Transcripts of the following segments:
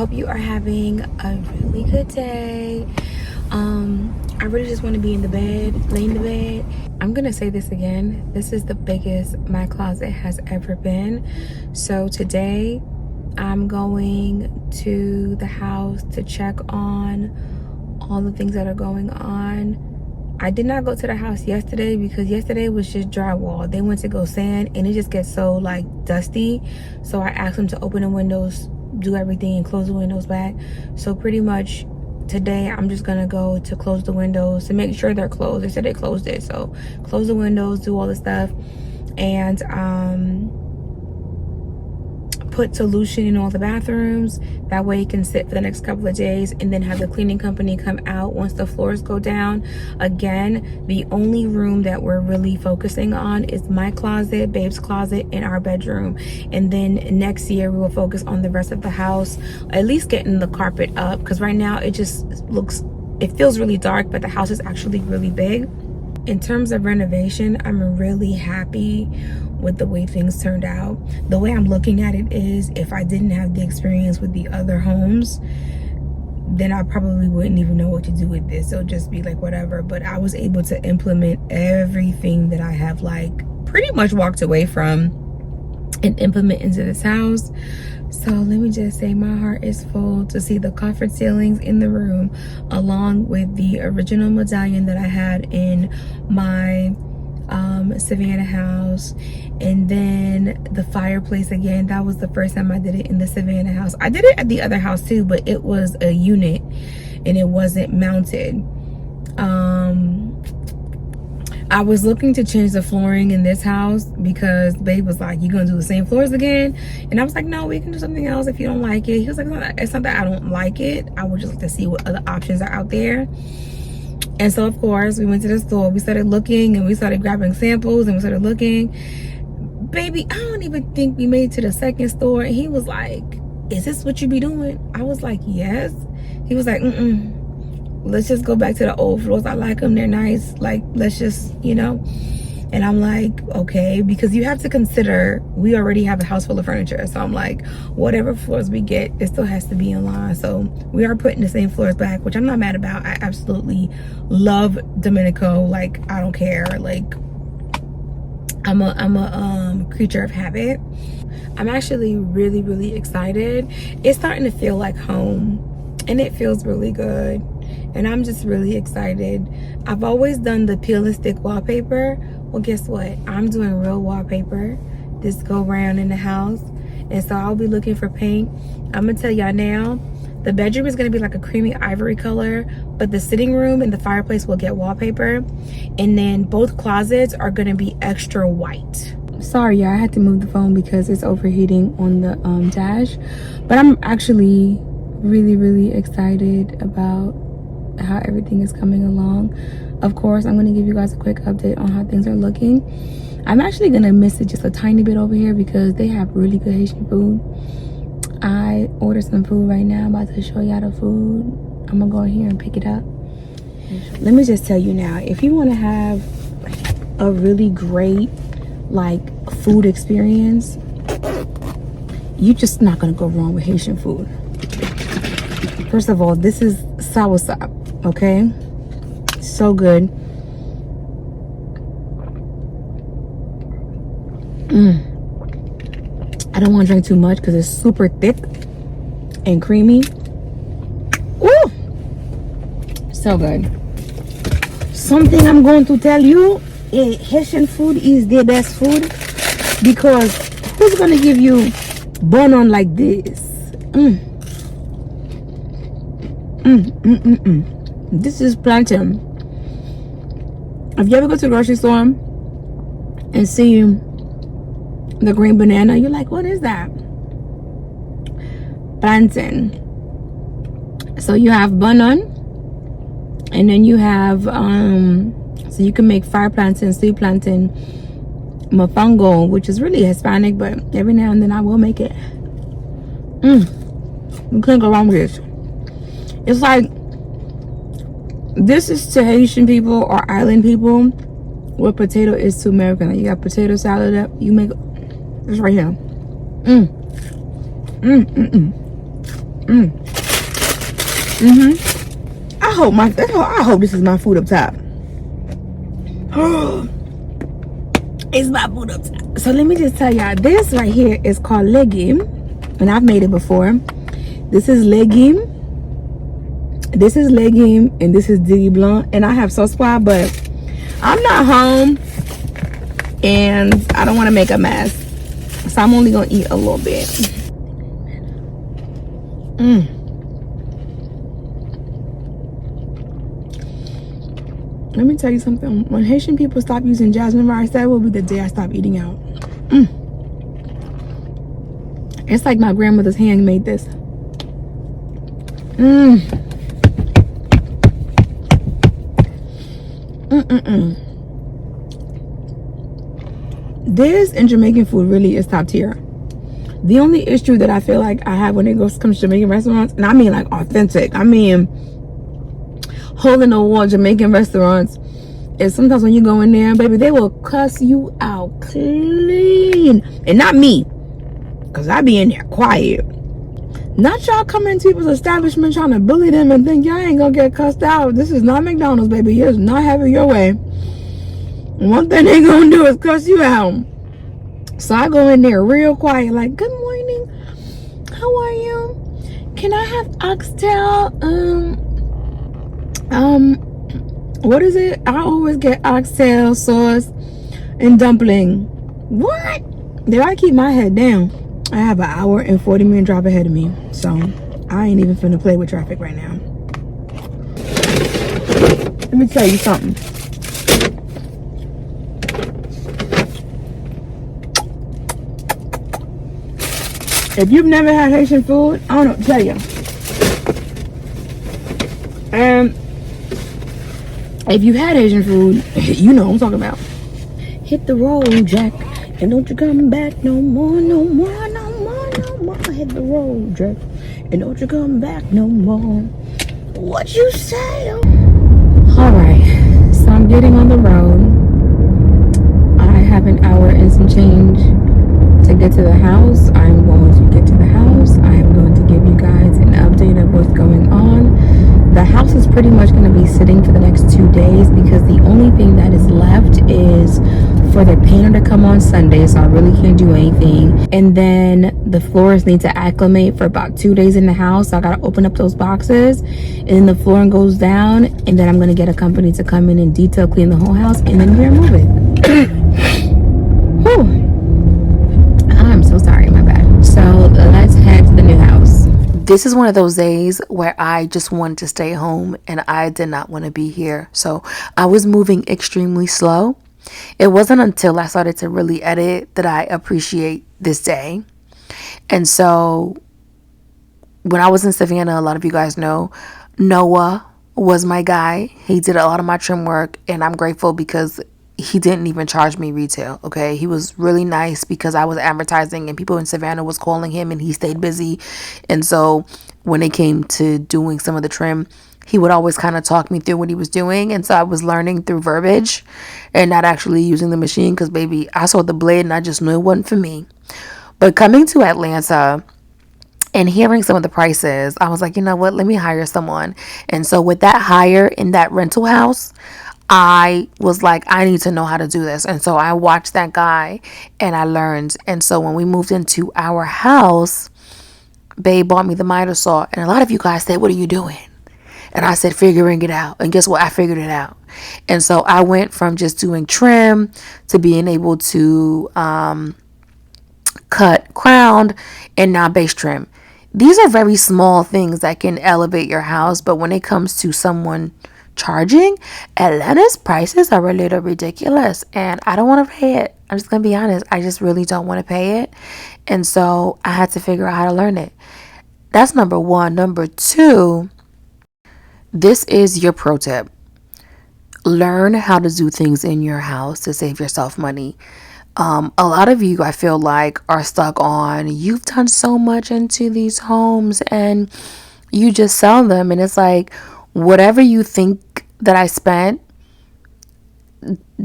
hope you are having a really good day. I really just want to be in the bed, lay in the bed. I'm gonna say this again, this is the biggest my closet has ever been. So today I'm going to the house to check on all the things that are going on. I did not go to the house yesterday because yesterday was just drywall. They went to go sand and it just gets so like dusty. So I asked them to open the windows, do everything and close the windows back. So pretty much today I'm just gonna go to close the windows to make sure they're closed. They said they closed it. So close the windows, do all the stuff, and put solution in all the bathrooms. That way it can sit for the next couple of days, and then have the cleaning company come out once the floors go down. Again, the only room that we're really focusing on is my closet, Babe's closet, and our bedroom. And then next year we will focus on the rest of the house, at least getting the carpet up, because right now it just it feels really dark, but the house is actually really big. In terms of renovation, I'm really happy with the way things turned out. The way I'm looking at it is, if I didn't have the experience with the other homes, then I probably wouldn't even know what to do with this. It'll just be like whatever. But I was able to implement everything that I have like pretty much walked away from and implement into this house. So let me just say my heart is full to see the comfort ceilings in the room, along with the original medallion that I had in my Savannah house. And then the fireplace again, that was the first time I did it in the Savannah house. I did it at the other house too, but it was a unit and it wasn't mounted. I was looking to change the flooring in this house because Babe was like, you gonna do the same floors again? And I was like, no, we can do something else if you don't like it. He was like, it's not that I don't like it, I would just like to see what other options are out there. And so of course we went to the store, we started looking and we started grabbing samples and we started looking. Baby, I don't even think we made it to the second store, and he was like, is this what you be doing? I was like, yes. He was like, let's just go back to the old floors. I like them, they're nice, like let's just, you know. And I'm like, okay, because you have to consider we already have a house full of furniture. So I'm like, whatever floors we get, it still has to be in line. So we are putting the same floors back, which I'm not mad about. I absolutely love Domenico. Like, I don't care. Like, I'm a creature of habit. I'm actually really excited. It's starting to feel like home, and it feels really good. And I'm just really excited. I've always done the peel and stick wallpaper. Well, guess what? I'm doing real wallpaper this go round in the house. And so I'll be looking for paint. I'm gonna tell y'all now, the bedroom is gonna be like a creamy ivory color, but the sitting room and the fireplace will get wallpaper. And then both closets are gonna be extra white. Sorry, y'all, I had to move the phone because it's overheating on the dash. But I'm actually really excited about how everything is coming along. Of course, I'm going to give you guys a quick update on how things are looking. I'm actually going to miss it just a tiny bit over here because they have really good Haitian food. I ordered some food right now. I'm about to show y'all the food. I'm going to go in here and pick it up. Let me just tell you now, if you want to have a really great like food experience, you're just not going to go wrong with Haitian food. First of all, this is soursop, okay? So good. I don't want to drink too much because it's super thick and creamy. Ooh, so good. Something I'm going to tell you, Haitian food is the best food, because who's going to give you bun on like this? This is plantain. If you ever go to the grocery store and see the green banana, you're like, what is that? Plantain. So you have banan, and then you have so you can make fried plantain, sweet plantain, mofongo, which is really Hispanic, but every now and then I will make it. You can't go wrong with this. It's like, this is to Haitian people or island people what potato is to American. Like, you got potato salad up, you make it's right here. I hope this is my food up top. It's my food up top. So let me just tell y'all, this right here is called legume, and I've made it before. This is legume. This is legume, and this is digi blanc, and I have sauce pois, but I'm not home, and I don't want to make a mess, so I'm only gonna eat a little bit. Let me tell you something. When Haitian people stop using jasmine rice, that will be the day I stop eating out. It's like my grandmother's hand made this. This and Jamaican food really is top tier. The only issue that I feel like I have when it comes to Jamaican restaurants, and I mean like authentic, I mean hole in the wall Jamaican restaurants, is sometimes when you go in there, baby, they will cuss you out clean. And not me, because I be in there quiet. Not y'all come into people's establishment trying to bully them and think y'all ain't gonna get cussed out. This is not McDonald's, baby. It's not having your way. One thing they gonna do is cuss you out. So I go in there real quiet, like, good morning, how are you? Can I have oxtail? What is it? I always get oxtail sauce and dumpling. What? Did I keep my head down? I have an hour and 40-minute drive ahead of me, so I ain't even finna play with traffic right now. Let me tell you something. If you've never had Haitian food, I don't know what to tell you. And if you've had Asian food, you know what I'm talking about. Hit the road, Jack, and don't you come back no more, no more, no more, no more. Hit the road, Jack, and don't you come back no more. What you say? Alright, so I'm getting on the road. I have an hour and some change to get to the house. I'm going to get to the house. I am going to give you guys an update of what's going on. The house is pretty much going to be sitting for the next 2 days because the only thing that is left is for the painter to come on Sunday, so I really can't do anything. And then the floors need to acclimate for about 2 days in the house, so I got to open up those boxes, and then the flooring goes down, and then I'm going to get a company to come in and detail clean the whole house, and then we're moving. Whew. I'm so sorry, my bad. So let's head to the new house. This is one of those days where I just wanted to stay home and I did not want to be here. So I was moving extremely slow. It wasn't until I started to really edit that I appreciate this day. And so when I was in Savannah, a lot of you guys know, Noah was my guy. He did a lot of my trim work, and I'm grateful because he didn't even charge me retail. Okay, he was really nice because I was advertising and people in Savannah was calling him and he stayed busy. And so when it came to doing some of the trim, he would always kind of talk me through what he was doing. And so I was learning through verbiage and not actually using the machine because, baby, I saw the blade and I just knew it wasn't for me. But coming to Atlanta and hearing some of the prices, I was like, you know what, let me hire someone. And so with that hire in that rental house, I was like, I need to know how to do this. And so I watched that guy and I learned. And so when we moved into our house, babe bought me the miter saw. And a lot of you guys said, what are you doing? And I said, figuring it out. And guess what? I figured it out. And so I went from just doing trim to being able to cut, crowned, and now base trim. These are very small things that can elevate your house. But when it comes to someone charging, Atlanta's prices are a little ridiculous and I don't want to pay it. I'm just gonna be honest, I just really don't want to pay it. And so I had to figure out how to learn it. That's number one. Number two, this is your pro tip. Learn how to do things in your house to save yourself money. A lot of you, I feel like, are stuck on, you've done so much into these homes and you just sell them, and it's like, whatever you think that I spent,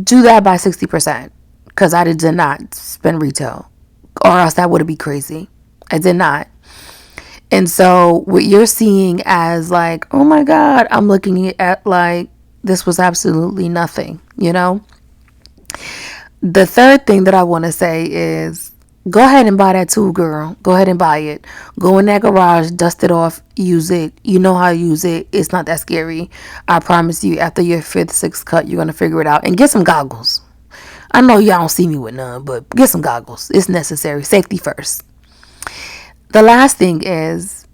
do that by 60%, because I did not spend retail, or else that would be crazy. I did not. And so what you're seeing as like, oh my God, I'm looking at like this was absolutely nothing, you know? The third thing that I want to say is go ahead and buy that tool, girl. Go ahead and buy it. Go in that garage, dust it off, use it. You know how to use it. It's not that scary. I promise you, after your fifth, sixth cut, you're going to figure it out. And get some goggles. I know y'all don't see me with none, but get some goggles. It's necessary. Safety first. The last thing is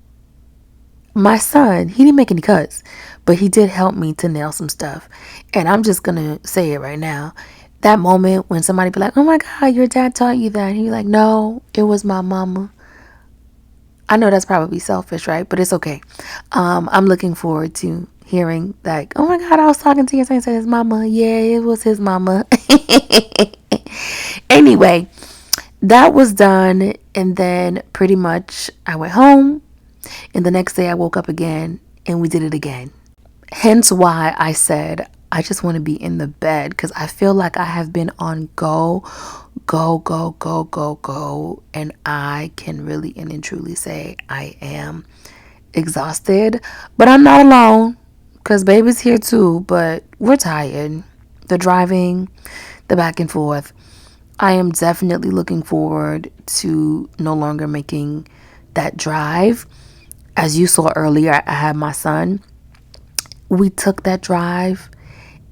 my son, he didn't make any cuts, but he did help me to nail some stuff. And I'm just going to say it right now. That moment when somebody be like, oh my God, your dad taught you that. And he be like, no, it was my mama. I know that's probably selfish, right? But it's okay. I'm looking forward to hearing like, oh my God, I was talking to your son, said his mama. Yeah, it was his mama. Anyway, that was done. And then pretty much I went home. And the next day I woke up again and we did it again. Hence why I said I just want to be in the bed, because I feel like I have been on go. And I can really and truly say I am exhausted. But I'm not alone, because baby's here too. But we're tired. The driving, the back and forth. I am definitely looking forward to no longer making that drive. As you saw earlier, I had my son. We took that drive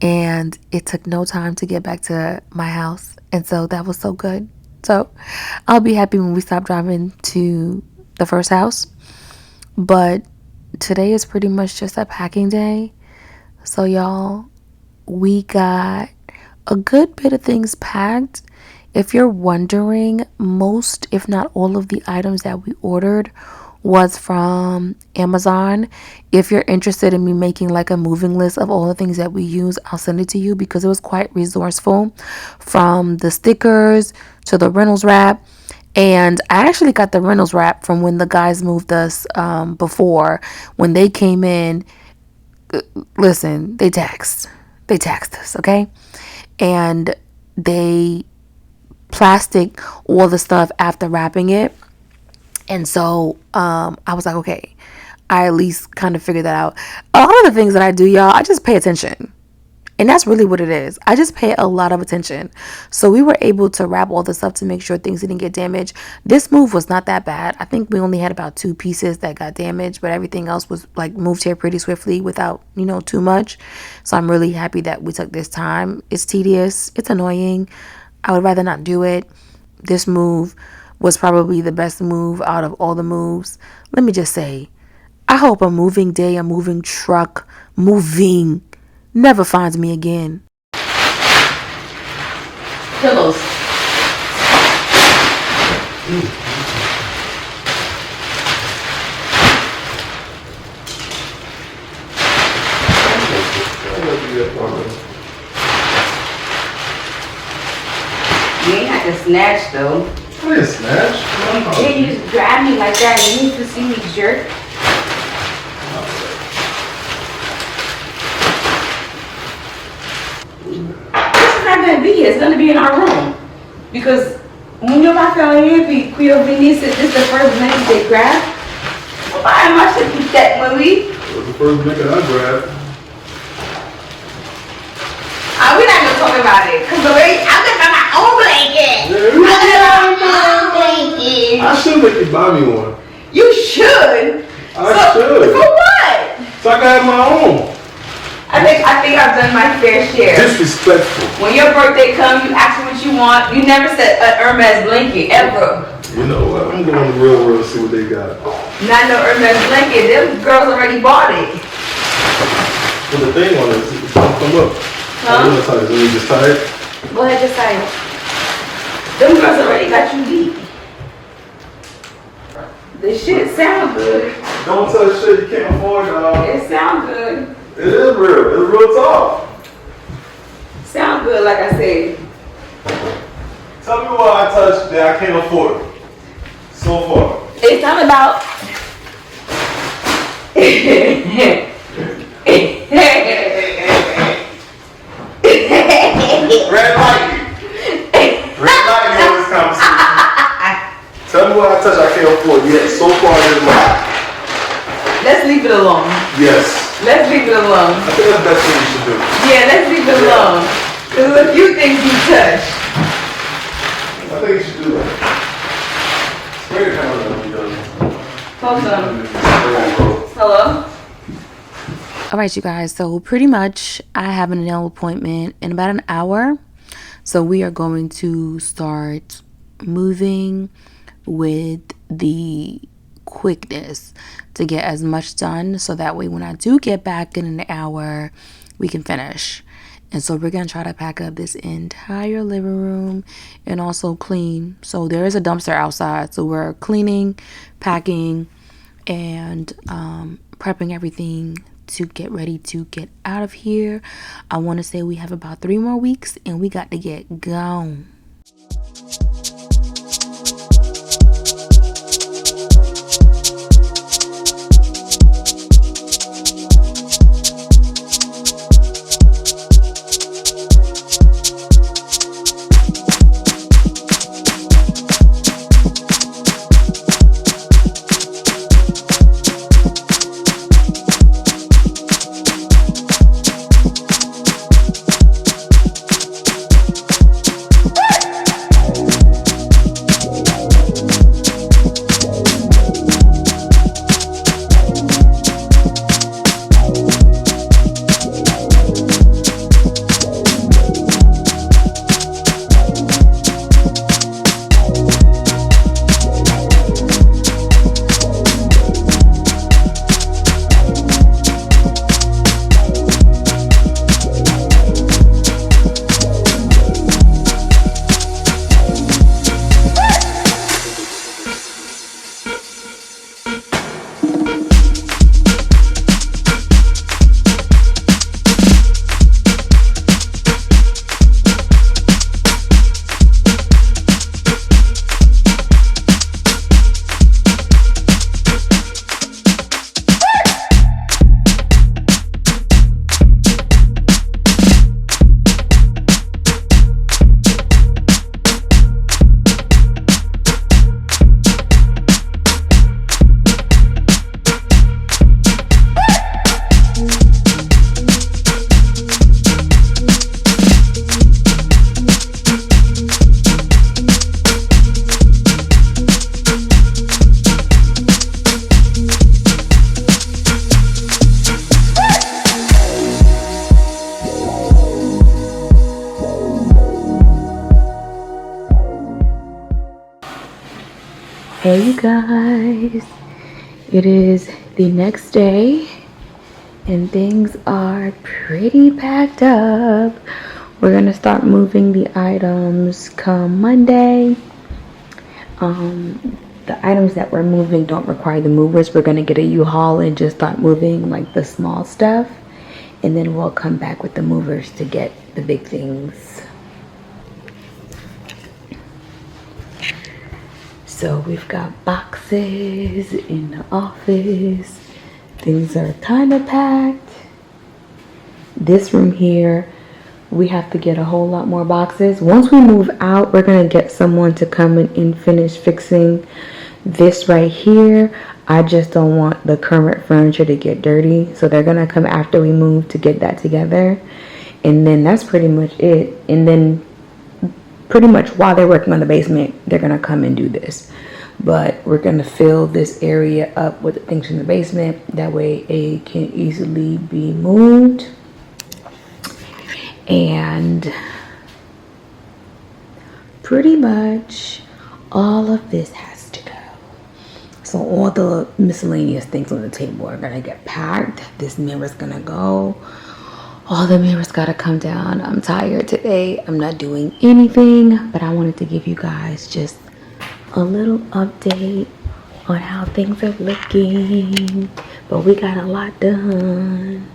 and it took no time to get back to my house. And so that was so good. So I'll be happy when we stop driving to the first house. But today is pretty much just a packing day. So y'all, we got a good bit of things packed. If you're wondering, most, if not all of the items that we ordered was from Amazon. If you're interested in me making like a moving list of all the things that we use, I'll send it to you, because it was quite resourceful, from the stickers to the Reynolds wrap. And I actually got the Reynolds wrap from when the guys moved us before. When they came in, listen, they taxed us, okay? And they plastic all the stuff after wrapping it. And so I was like, okay, I at least kind of figured that out. A lot of the things that I do, y'all, I just pay attention. And that's really what it is. I just pay a lot of attention. So we were able to wrap all the stuff to make sure things didn't get damaged. This move was not that bad. I think we only had about 2 pieces that got damaged, but everything else was like moved here pretty swiftly without, too much. So I'm really happy that we took this time. It's tedious. It's annoying. I would rather not do it. This move was probably the best move out of all the moves. Let me just say, I hope a moving day, a moving truck, moving never finds me again. Pillows. You ain't have to snatch though. I didn't snatch. Yeah, you just grab me like that and you need to see me jerk. This is not gonna be here. It's gonna be in our room. Because when you're back down here, Quio Vinice, this is the first blanket they grab. Why am I should keep that movie? It was the first blanket I grabbed. We're not gonna talk about it. Cause the way I'm gonna buy my own blanket. I should make you buy me one. You should. I should. For what? So I can have my own. I think I've done my fair share. Disrespectful. When your birthday comes, you ask me what you want. You never said an Hermes blanket ever. You know what? I'm going to the real world to see what they got. Not no Hermes blanket. Them girls already bought it. But the thing on it is it's gonna come up. Huh? I'm tired. So you just tired? Go ahead, just sign it. Them girls already got you beat. This shit sound good. Don't touch shit you can't afford, dog. It sound good. It is real. It's real talk. Sound good, like I said. Tell me what I touched that I can't afford. So far. It's not about. Red light. Red light on this conversation. Tell me what I touch I can't afford. Yeah, so far it is mine. alone. Yes. Let's leave it alone. I think that's the best thing you should do. Yeah, let's leave it alone. There's a few things you touch. I think you should do that. Spray the camera when you done. Hold on. Spray it, bro. Hello? All right, you guys, so pretty much I have a nail appointment in about an hour. So we are going to start moving with the quickness to get as much done, so that way when I do get back in an hour, we can finish. And so we're gonna try to pack up this entire living room and also clean. So there is a dumpster outside, so we're cleaning, packing, and prepping everything to get ready to get out of here. I want to say we have about 3 more weeks and we got to get gone. Hey you guys, it is the next day and things are pretty packed up. We're gonna start moving the items come Monday. The items that we're moving don't require the movers. We're gonna get a U-Haul and just start moving like the small stuff, and then we'll come back with the movers to get the big things. So we've got boxes in the office. Things are kind of packed. This room here, we have to get a whole lot more boxes. Once we move out, we're gonna get someone to come in and finish fixing this right here. I just don't want the current furniture to get dirty. So they're gonna come after we move to get that together. And then that's pretty much it. And then pretty much while they're working on the basement, they're gonna come and do this. But we're gonna fill this area up with the things in the basement. That way it can easily be moved. And pretty much all of this has to go. So all the miscellaneous things on the table are gonna get packed. This mirror's gonna go. All the mirrors gotta come down. I'm tired today. I'm not doing anything, but I wanted to give you guys just a little update on how things are looking. But we got a lot done.